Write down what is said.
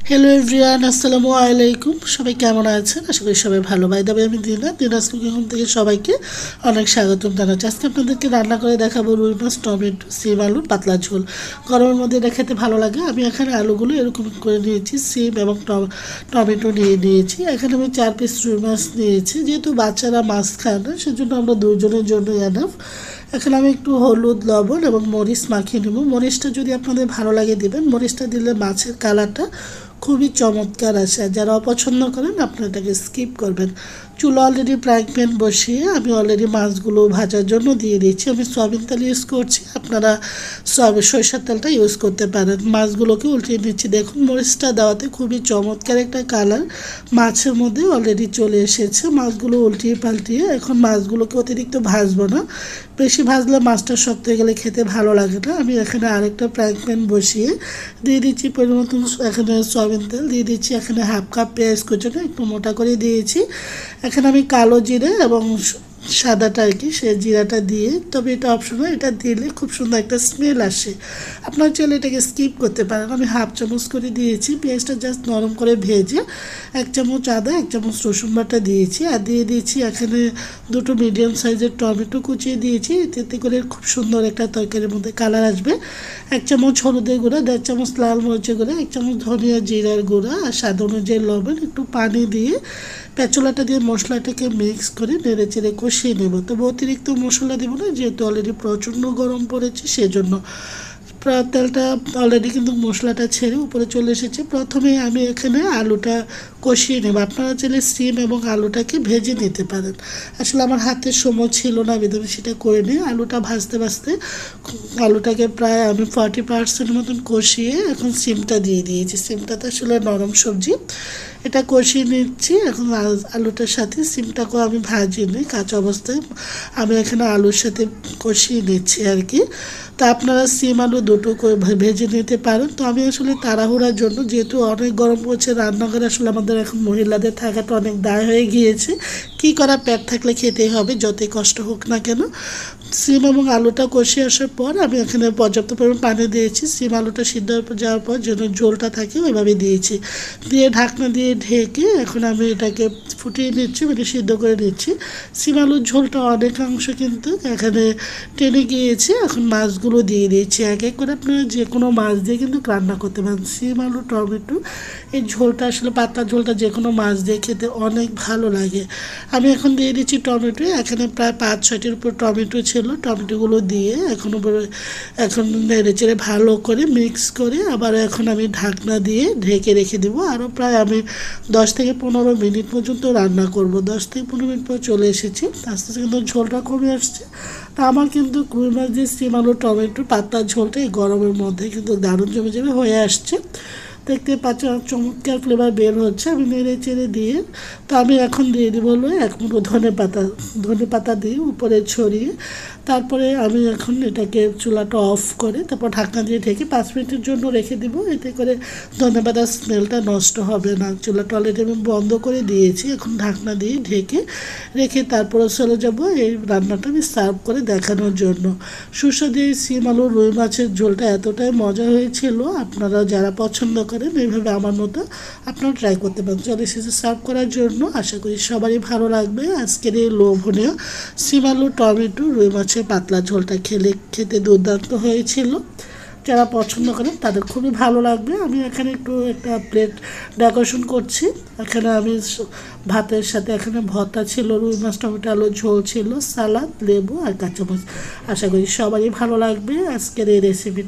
Hello everyone, আসসালামু আলাইকুম। সবাই কেমন আছেন? আশা করি সবাই ভালো। বাই দ্য ওয়ে, আমি দিনাজ কুকিং হোম থেকে সবাইকে অনেক স্বাগতম জানাচ্ছি। আজকে আপনাদেরকে রান্না করে দেখাবো রুই মাছ, টমেটো, সিম আলুর পাতলা ঝোল। গরমের মধ্যে এটা খেতে ভালো লাগে। আমি এখানে আলুগুলো এরকম করে নিয়েছি, সিম এবং টমেটো নিয়েছি। এখানে আমি 4 পিস রুই মাছ নিয়েছি। যেহেতু বাচ্চারা মাছ খায় না, সেজন্য আমরা দুজনের জন্য এনাফ। এখানে আমি একটু হলুদ, লবণ এবং মরিচ মাখিয়ে নেব। মরিচটা যদি আপনাদের ভালো লাগে দিবেন। মরিচটা দিলে মাছের কালারটা খুবই চমৎকার আসে। যারা অপছন্দ করেন আপনারা এটাকে স্কিপ করবেন। চুলা অলরেডি ফ্রাইং প্যান বসিয়ে আমি অলরেডি মাছগুলো ভাজার জন্য দিয়ে দিয়েছি। আমি সয়াবিন তেল ইউজ করছি, আপনারা সরিষার তেলটা ইউজ করতে পারেন। মাছগুলোকে উল্টিয়ে নিচ্ছি। দেখুন মরিচটা দেওয়াতে খুবই চমৎকার একটা কালার মাছের মধ্যে অলরেডি চলে এসেছে। মাছগুলো উল্টিয়ে পাল্টিয়ে এখন মাছগুলোকে অতিরিক্ত ভাজবো না। বেশি ভাজলে মাছটা শক্ত হয়ে গেলে খেতে ভালো লাগে না। আমি এখানে আরেকটা ফ্রাইং প্যান বসিয়ে দিয়ে দিচ্ছি পরিমাণ মতন এখানে সয়াবিন তেল দিয়ে দিচ্ছি। এখানে হাফ কাপ পেঁয়াজ কুচোটা একটু মোটা করে দিয়েছি। এখানে আমি কালো জিরে এবং সাদাটা আর কি, সে জিরাটা দিয়ে, তবে এটা অপশনাল, এটা দিলে খুব সুন্দর একটা স্মেল আসে। আপনার চাইলে এটাকে স্কিপ করতে পারেন। আমি হাফ চামচ করে দিয়েছি। পেঁয়াজটা জাস্ট নরম করে ভেজে 1 চামচ আদা, 1 চামচ রসুন বাটা দিয়েছি। আর দিয়ে দিয়েছি এখানে 2টো মিডিয়াম সাইজের টমেটো কুচিয়ে দিয়েছি। এতে করে খুব সুন্দর একটা তরকারির মধ্যে কালার আসবে। 1 চামচ হলুদের গুঁড়া, 1.5 চামচ লাল মরিচের গুঁড়া, 1 চামচ ধনিয়া জিরার গুঁড়া আর স্বাদ অনুযায়ী লবণ, একটু পানি দিয়ে পেঁচলাটা দিয়ে মশলাটাকে মিক্স করে নেড়ে চেড়ে কষিয়ে নেব। তবে অতিরিক্ত মশলা দেবো না, যেহেতু অলরেডি প্রচণ্ড গরম পড়েছে সেজন্য। তেলটা অলরেডি কিন্তু মশলাটা ছেড়ে উপরে চলে এসেছে। প্রথমে আমি এখানে আলুটা কষিয়ে নেব। আপনারা চাইলে সিম এবং আলুটাকে ভেজে নিতে পারেন। আসলে আমার হাতে সময় ছিল না, আমি সেটা করে নিই। আলুটা ভাজতে ভাজতে আলুটাকে প্রায় আমি 40% মতন কষিয়ে এখন সিমটা দিয়ে দিয়েছি। সিমটা তো আসলে নরম সবজি, এটা কষিয়ে নিচ্ছি। এখন আলুটার সাথে সিমটাকেও আমি ভাজিয়ে নিই কাঁচা অবস্থায়। আমি এখানে আলুর সাথে কষিয়ে নিচ্ছি আর কি। তা আপনারা সিম আলু দুটো ভেজে নিতে পারেন। তো আমি আসলে তাড়াহুড়ার জন্য, যেহেতু অনেক গরম পড়ছে, রান্নাঘরে আসলে আমাদের এখন মহিলাদের থাকাটা অনেক দায় হয়ে গিয়েছে। কি করা, পেট থাকলে খেতেই হবে, যতই কষ্ট হোক না কেন। সিম এবং আলুটা কষিয়ে আসার পর আমি এখানে পর্যাপ্ত পরিমাণ পানি দিয়েছি। সিম আলুটা সিদ্ধ যাওয়ার পর যেন ঝোলটা থাকে ওইভাবে দিয়েছি। দিয়ে ঢাকনা দিয়ে ঢেকে এখন আমি এটাকে ফুটিয়ে নিচ্ছি, মানে সিদ্ধ করে নিচ্ছি। সিম আলুর ঝোলটা অনেকাংশ কিন্তু এখানে টেনে গিয়েছে। এখন মাছগুলো দিয়ে দিয়েছি এক এক করে। আপনারা যে কোনো মাছ দিয়ে কিন্তু রান্না করতে পারেন। সিম আলু টমেটো এই ঝোলটা আসলে পাতলা ঝোলটা যে কোনো মাছ দিয়ে খেতে অনেক ভালো লাগে। আমি এখন দিয়ে দিচ্ছি টমেটো। এখানে প্রায় 5-6টির উপর টমেটো ছিল। টমেটোগুলো দিয়ে এখন নেড়ে চেড়ে ভালো করে মিক্স করে আবার এখন আমি ঢাকনা দিয়ে ঢেকে রেখে দেবো। আরও প্রায় আমি 10 থেকে 15 মিনিট পর্যন্ত রান্না করব। 10 থেকে 15 মিনিট পর চলে এসেছি। আস্তে আস্তে কিন্তু ঝোলটা কমে আসছে। তা আমার কিন্তু রুই মাছ দিয়ে সিম আলু টমেটো পাতলা ঝোলটা এই গরমের মধ্যে কিন্তু দারুণ জমে জমে হয়ে আসছে। দেখতে পাচ্ছি চমৎকার ফ্লেভার বের হচ্ছে। আমি নেড়ে চেড়ে দিয়ে, তো আমি এখন দিয়ে দিব হলো 1 মুঠো ধনে পাতা দিয়ে উপরে ছড়িয়ে, তারপরে আমি এখন এটাকে চুলাটা অফ করে তারপর ঢাকনা দিয়ে ঢেকে 5 মিনিটের জন্য রেখে দিব। এতে করে ধনে পাতার স্মেলটা নষ্ট হবে না। চুলাটা অলরেডি আমি বন্ধ করে দিয়েছি। এখন ঢাকনা দিয়ে ঢেকে রেখে তারপরে চলে যাব এই রান্নাটা আমি সার্ভ করে দেখানোর জন্য। সুস্বাদু এই সিম আলু রুই মাছের ঝোলটা এতটাই মজা হয়েছিল, আপনারা যারা পছন্দ করেন এইভাবে আমার মতো আপনারা ট্রাই করতে পারেন। চলে এসেছে সার্ভ করার জন্য। আশা করি সবারই ভালো লাগবে। আজকের এই লোভনীয় সিম আলু টমেটো রুই মাছের পাতলা ঝোলটা খেতে দুর্দান্ত হয়েছিল। যারা পছন্দ করেন তাদের খুবই ভালো লাগবে। আমি এখানে একটা প্লেট ডেকোরেশন করছি। এখানে আমি ভাতের সাথে এখানে ভর্তা ছিল, রুই মাছ টমেটো আলুর ঝোল ছিল, সালাদ, লেবু আর কাঁচামরিচ। আশা করি সবারই ভালো লাগবে আজকের এই রেসিপি।